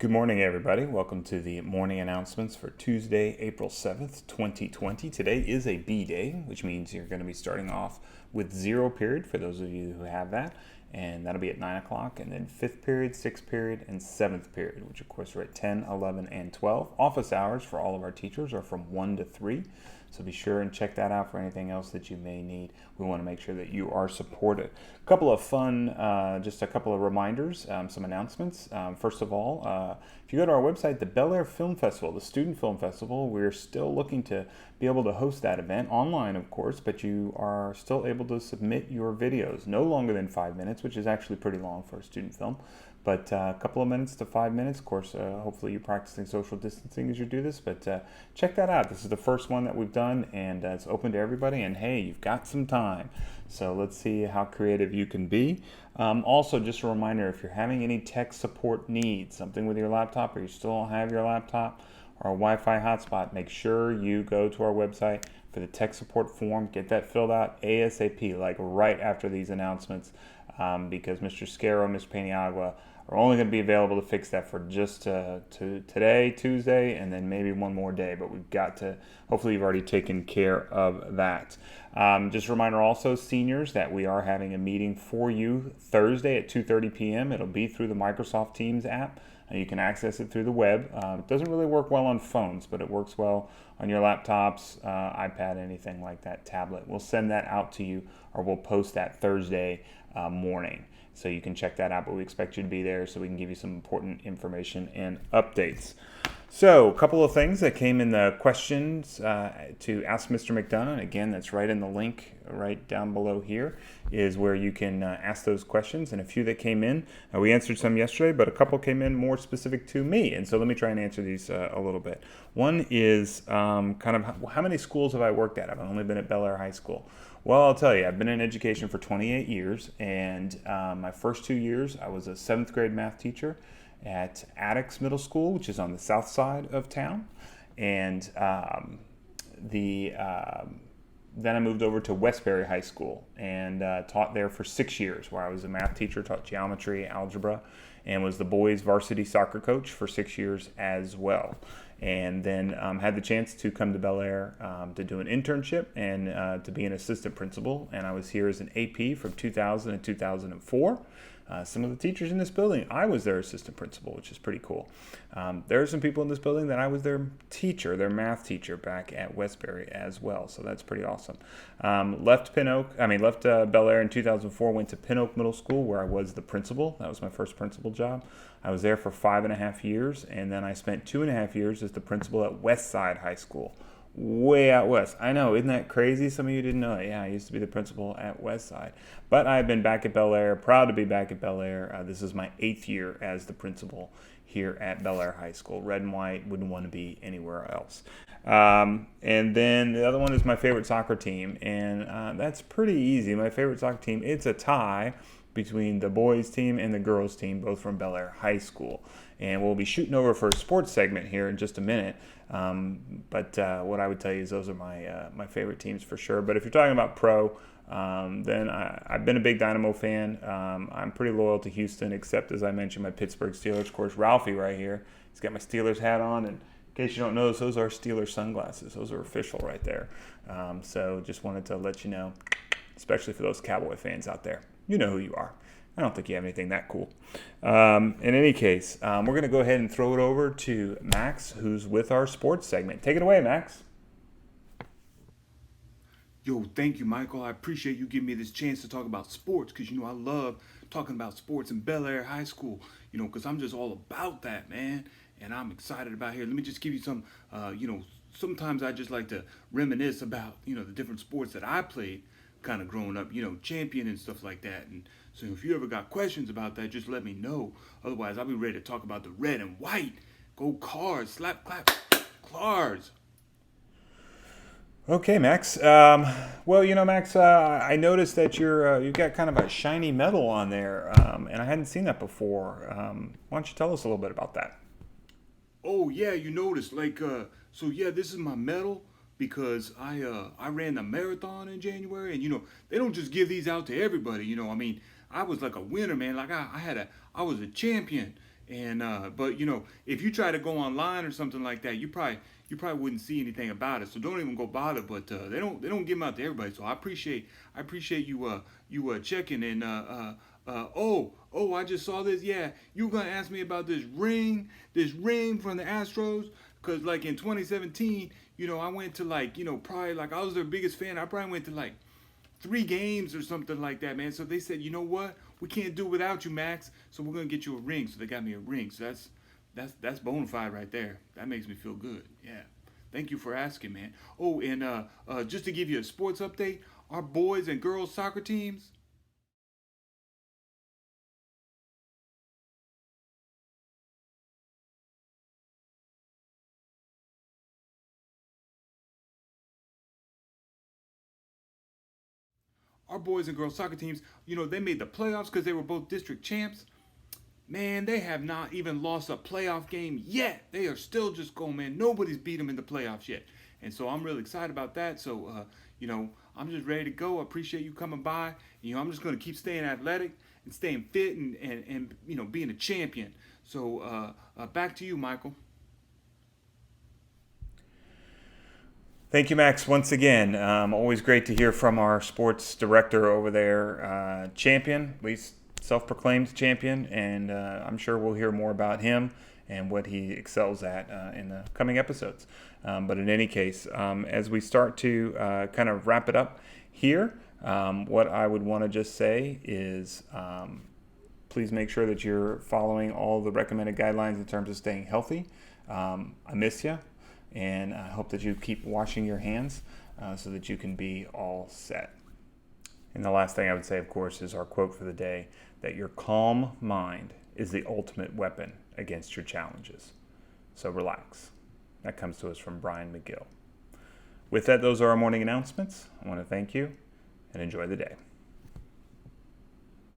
Good morning, everybody. Welcome to the morning announcements for Tuesday, April 7th, 2020. Today is a B day, which means you're going to be starting off with zero period for those of you who have that, and that'll be at 9 o'clock, and then fifth period, sixth period, and seventh period, which of course are at 10, 11, and 12. Office hours for all of our teachers are from 1 to 3. So be sure and check that out for anything else that you may need. We want to make sure that you are supported. A couple of fun, just a couple of reminders, some announcements. First of all, if you go to our website, the Bellaire Film Festival, the Student Film Festival, we're still looking to be able to host that event online, of course, but you are still able to submit your videos, no longer than 5 minutes, which is actually pretty long for a student film. But a couple of minutes to 5 minutes. Of course, hopefully you're practicing social distancing as you do this. But check that out. This is the first one that we've done, and it's open to everybody. And hey, you've got some time. So let's see how creative you can be. Also, just a reminder, if you're having any tech support needs, something with your laptop or you still don't have your laptop or a Wi-Fi hotspot, make sure you go to our website for the tech support form. Get that filled out ASAP, like right after these announcements, because Mr. Scarrow and Ms. Paniagua are only going to be available to fix that for just today, Tuesday, and then maybe one more day. But we've got to, hopefully you've already taken care of that. Just a reminder also, seniors, that we are having a meeting for you Thursday at 2:30 p.m. It'll be through the Microsoft Teams app. You can access it through the web. It doesn't really work well on phones, but it works well on your laptops, iPad, anything like that, tablet. We'll send that out to you, or we'll post that Thursday morning. So you can check that out, but we expect you to be there so we can give you some important information and updates. So a couple of things that came in the questions to ask Mr. McDonough. Again, that's right in the link right down below here is where you can ask those questions. And a few that came in, we answered some yesterday, but a couple came in more specific to me. And so let me try and answer these a little bit. One is kind of how many schools have I worked at? I've only been at Bellaire High School. Well, I'll tell you, I've been in education for 28 years, and my first 2 years, I was a 7th grade math teacher at Attucks Middle School, which is on the south side of town, and then I moved over to Westbury High School and taught there for 6 years, where I was a math teacher, taught geometry, algebra, and was the boys' varsity soccer coach for 6 years as well. And then had the chance to come to Bellaire to do an internship and to be an assistant principal. And I was here as an AP from 2000 to 2004. Some of the teachers in this building, I was their assistant principal, which is pretty cool. There are some people in this building that I was their teacher, their math teacher back at Westbury as well. So that's pretty awesome. Left Bellaire in 2004, went to Pin Oak Middle School where I was the principal. That was my first principal job. I was there for 5.5 years, and then I spent 2.5 years as the principal at Westside High School. Way out west. I know, isn't that crazy? Some of you didn't know that. Yeah, I used to be the principal at Westside. But I've been back at Bellaire, proud to be back at Bellaire. This is my 8th year as the principal here at Bellaire High School. Red and white, wouldn't want to be anywhere else. And then the other one is my favorite soccer team, and that's pretty easy. My favorite soccer team, it's a tie between the boys team and the girls team, both from Bellaire High School. And we'll be shooting over for a sports segment here in just a minute. But what I would tell you is those are my favorite teams for sure. But if you're talking about pro, then I've been a big Dynamo fan. I'm pretty loyal to Houston, except, as I mentioned, my Pittsburgh Steelers. Of course, Ralphie right here, he's got my Steelers hat on. And in case you don't notice, those are Steelers sunglasses. Those are official right there. So just wanted to let you know, especially for those Cowboy fans out there. You know who you are. I don't think you have anything that cool. In any case, we're going to go ahead and throw it over to Max, who's with our sports segment. Take it away, Max. Yo, thank you, Michael. I appreciate you giving me this chance to talk about sports because, I love talking about sports in Bellaire High School, because I'm just all about that, man. And I'm excited about here. Let me just give you some, sometimes I just like to reminisce about, the different sports that I played kind of growing up, champion and stuff like that. And so if you ever got questions about that, just let me know. Otherwise, I'll be ready to talk about the red and white. Go Cards, slap, clap, Cards. Okay, Max. Max, I noticed that you've got kind of a shiny medal on there, and I hadn't seen that before. Why don't you tell us a little bit about that? Oh, yeah, you noticed. This is my medal because I ran the marathon in January, and they don't just give these out to everybody. I was like a winner, man. Like I was a champion, And but if you try to go online or something like that, you probably wouldn't see anything about it. So don't even go bother. But they don't give them out to everybody. So I appreciate you checking and I just saw this. Yeah, you gonna ask me about this ring from the Astros? Cause like in 2017, I went to like probably like I was their biggest fan. I probably went to like 3 games or something like that, man. So they said, you know what? We can't do without you, Max. So we're gonna get you a ring. So they got me a ring. So that's bona fide right there. That makes me feel good. Yeah. Thank you for asking, man. Oh, and just to give you a sports update, our boys and girls soccer teams. Our boys and girls soccer teams, they made the playoffs because they were both district champs. Man, they have not even lost a playoff game yet. They are still just going, man. Nobody's beat them in the playoffs yet. And so I'm really excited about that. So, I'm just ready to go. I appreciate you coming by. I'm just going to keep staying athletic and staying fit and being a champion. So, back to you, Michael. Thank you, Max, once again. Always great to hear from our sports director over there, champion, at least self-proclaimed champion, and I'm sure we'll hear more about him and what he excels at in the coming episodes. But in any case, as we start to kind of wrap it up here, what I would want to just say is please make sure that you're following all the recommended guidelines in terms of staying healthy. I miss you. And I hope that you keep washing your hands so that you can be all set. And the last thing I would say, of course, is our quote for the day, that your calm mind is the ultimate weapon against your challenges. So relax. That comes to us from Brian McGill. With that, those are our morning announcements. I want to thank you and enjoy the day.